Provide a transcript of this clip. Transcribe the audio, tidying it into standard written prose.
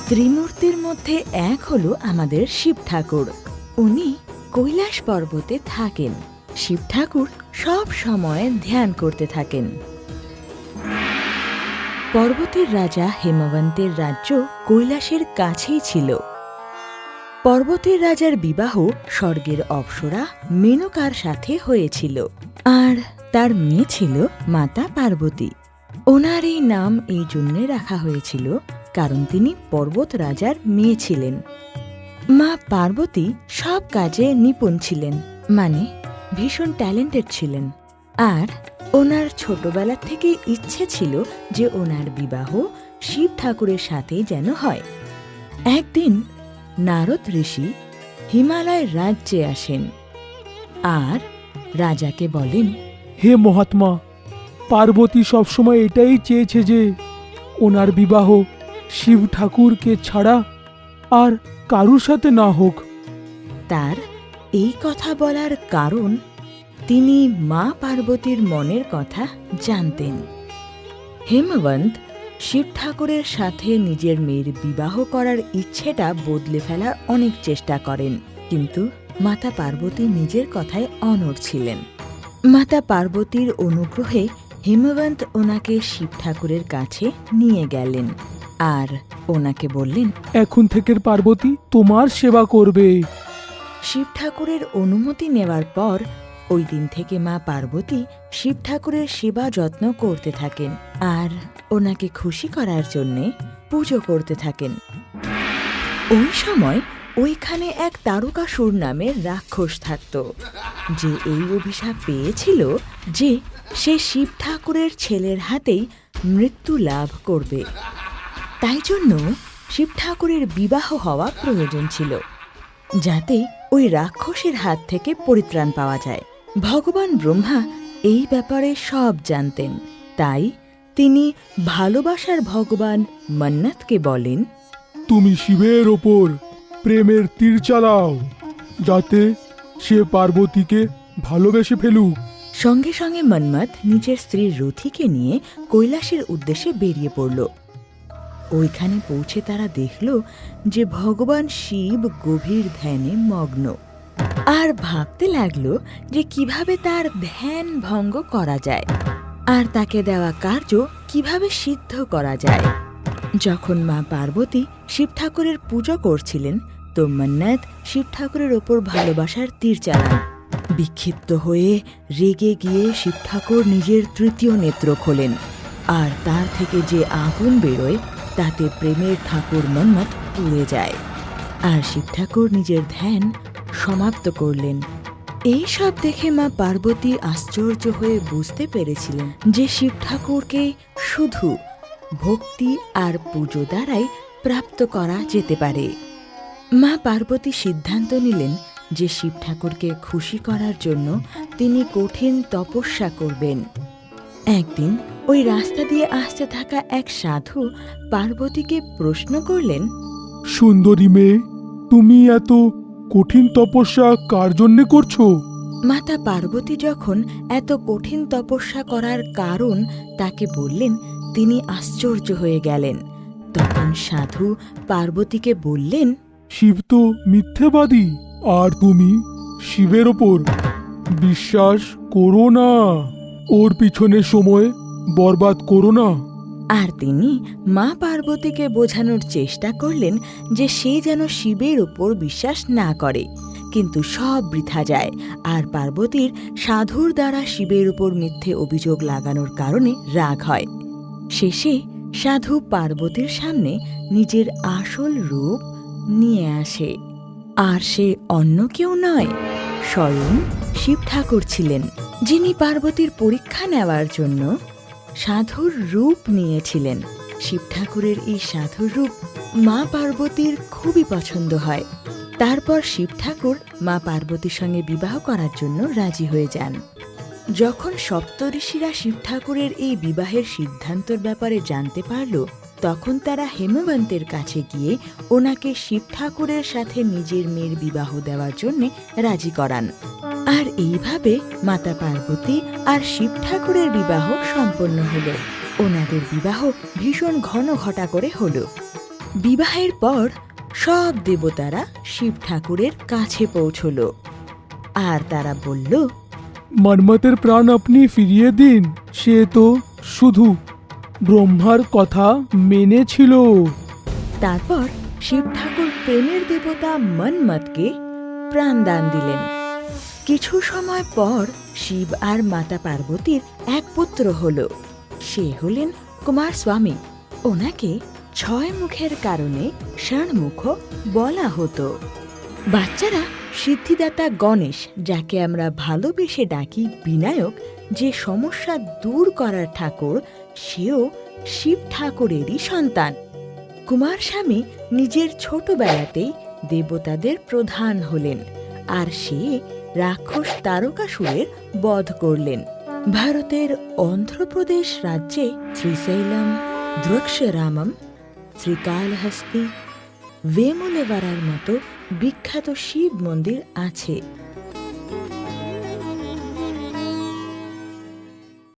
ত্রিমূর্তির মধ্যে এক হলো আমাদের শিব ঠাকুর। উনি কৈলাস পর্বতে থাকেন। শিব ঠাকুর সব সময় ধ্যান করতে থাকেন। পর্বতের রাজা হেমবন্তের রাজ্য কৈলাসের কাছেই ছিল। পর্বতের রাজার বিবাহ স্বর্গের অপ্সরা মেনকার সাথে হয়েছিল, আর তার মেয়ে ছিল মাতা পার্বতী। ওনার এই নাম এই জন্যে রাখা হয়েছিল কারণ তিনি পর্বত রাজার মেয়ে ছিলেন। মা পার্বতী সব কাজে নিপুণ ছিলেন, মানে ভীষণ ট্যালেন্টেড ছিলেন। আর ওনার ছোটবেলা থেকে ইচ্ছে ছিল যে ওনার বিবাহ শিব ঠাকুরের সাথেই যেন হয়। একদিন নারদ ঋষি হিমালয় রাজ্যে আসেন আর রাজাকে বলেন, হে মহাত্মা, পার্বতী সবসময় এটাই চেয়েছে যে ওনার বিবাহ শিব ঠাকুরকে ছাড়া আর কারুর সাথে না হোক। তার এই কথা বলার কারণ তিনি মা পার্বতীর মনের কথা জানতেন। হেমবন্ত শিব ঠাকুরের সাথে নিজের মেয়ের বিবাহ করার ইচ্ছেটা বদলে ফেলার অনেক চেষ্টা করেন, কিন্তু মাতা পার্বতী নিজের কথায় অনড় ছিলেন। মাতা পার্বতীর অনুগ্রহে হেমবন্ত ওনাকে শিব ঠাকুরের কাছে নিয়ে গেলেন আর ওনাকে বললেন, এখন থেকে পার্বতী তোমার সেবা করবে। শিব ঠাকুরের অনুমতি নেওয়ার পর ওই দিন থেকে মা পার্বতী শিব ঠাকুরের সেবা যত্ন করতে থাকেন আর ওনাকে খুশি করার জন্যে পুজো করতে থাকেন। ওই সময় ওইখানে এক তারকাসুর নামের রাক্ষস থাকত, যে এই অভিশাপ পেয়েছিল যে সে শিব ঠাকুরের ছেলের হাতেই মৃত্যু লাভ করবে। তাই জন্য শিব ঠাকুরের বিবাহ হওয়া প্রয়োজন ছিল, যাতে ওই রাক্ষসের হাত থেকে পরিত্রাণ পাওয়া যায়। ভগবান ব্রহ্মা এই ব্যাপারে সব জানতেন, তাই তিনি ভালোবাসার ভগবান মন্মথকে বলেন, তুমি শিবের ওপর প্রেমের তীর চালাও, যাতে সে পার্বতীকে ভালোবেসে ফেলুক। সঙ্গে সঙ্গে মন্মথ নিজের স্ত্রী রথিকে নিয়ে কৈলাসের উদ্দেশ্যে বেরিয়ে পড়ল। ওইখানে পৌঁছে তারা দেখল যে ভগবান শিব গভীর ধ্যানে মগ্ন, আর ভাবতে লাগলো যে কিভাবে তার ধ্যান ভঙ্গ করা যায় আর তাকে দেওয়া কার্য কিভাবে সিদ্ধ করা যায়। যখন মা পার্বতী শিব ঠাকুরের পুজো করছিলেন, তো মন্মথ শিব ঠাকুরের ওপর ভালোবাসার তীর চালান। বিক্ষিপ্ত হয়ে রেগে গিয়ে শিব ঠাকুর নিজের তৃতীয় নেত্র খোলেন, আর তার থেকে যে আগুন বেরোয় তাতে প্রেমের ঠাকুর মন্মথ পুড়ে যায়, আর শিব ঠাকুর নিজের ধ্যান সমাপ্ত করলেন। এই সব দেখে মা পার্বতী আশ্চর্য হয়ে বুঝতে পেরেছিলেন যে শিব ঠাকুরকে শুধু ভক্তি আর পুজো দ্বারাই প্রাপ্ত করা যেতে পারে। মা পার্বতী সিদ্ধান্ত নিলেন যে শিব ঠাকুরকে খুশি করার জন্য তিনি কঠিন তপস্যা করবেন। একদিন ওই রাস্তা দিয়ে আসতে থাকা এক সাধু পার্বতীকে প্রশ্ন করলেন, সুন্দরী মেয়ে, তুমি এত কঠিন তপস্যা কার জন্যে করছো? মাতা পার্বতী যখন এত কঠিন তপস্যা করার কারণ তাকে বললেন, তিনি আশ্চর্য হয়ে গেলেন। তখন সাধু পার্বতীকে বললেন, শিব তো মিথ্যেবাদী, আর তুমি শিবের ওপর বিশ্বাস করো না। ওর পিছনে সময় বরবাদ করো না। আর তিনি মা পার্বতীকে বোঝানোর চেষ্টা করলেন যে সে যেন শিবের ওপর বিশ্বাস না করে, কিন্তু সব বৃথা যায়, আর পার্বতীর সাধুর দ্বারা শিবের উপর মিথ্যে অভিযোগ লাগানোর কারণে রাগ হয়। শেষে সাধু পার্বতীর সামনে নিজের আসল রূপ নিয়ে আসে, আর সে অন্য কেউ নয়, স্বয়ং শিব ঠাকুর ছিলেন, যিনি পার্বতীর পরীক্ষা নেওয়ার জন্য সাধুর রূপ নিয়েছিলেন। শিব ঠাকুরের এই সাধুর রূপ মা পার্বতীর খুবই পছন্দ হয়। তারপর শিব ঠাকুর মা পার্বতীর সঙ্গে বিবাহ করার জন্য রাজি হয়ে যান। যখন সপ্তঋষিরা শিব ঠাকুরের এই বিবাহের সিদ্ধান্তের ব্যাপারে জানতে পারল, তখন তারা হেমবন্তের কাছে গিয়ে ওনাকে শিব ঠাকুরের সাথে নিজের মেয়ের বিবাহ দেওয়ার জন্য রাজি করান। আর এইভাবে মাতা পার্বতী আর শিব ঠাকুরের বিবাহ সম্পন্ন হল। ওনাদের বিবাহ ভীষণ ঘন ঘটা করে হল। বিবাহের পর সব দেবতারা শিব ঠাকুরের কাছে পৌঁছল আর তারা বলল, মন্মথের প্রাণ আপনি ফিরিয়ে দিন, সে তো শুধু ব্রহ্মার কথা মেনেছিল। তারপর শিব ঠাকুর প্রেমের দেবতা মন্মথকে প্রাণদান দিলেন। কিছু সময় পর শিব আর মাতা পার্বতীর এক পুত্র হল। সে হলেন কুমার স্বামী। ওনাকে 6 মুখের কারণে ষাণমুখ বলা হতো। বাচ্চারা সিদ্ধিদাতা গণেশ, যাকে আমরা ভালোবেসে ডাকি বিনায়ক, যে সমস্যা দূর করার ঠাকুর, সেও শিব ঠাকুরেরই সন্তান। কুমার স্বামী নিজের ছোটবেলাতেই দেবতাদের প্রধান হলেন আর সে রাক্ষস তারকাসুরের বধ করলেন। ভারতের অন্ধ্রপ্রদেশ রাজ্যে শ্রীশৈলম, দ্রক্ষরামম, শ্রীকালহস্তি, ভেমুলেওয়ারার মতো বিখ্যাত শিব মন্দির আছে।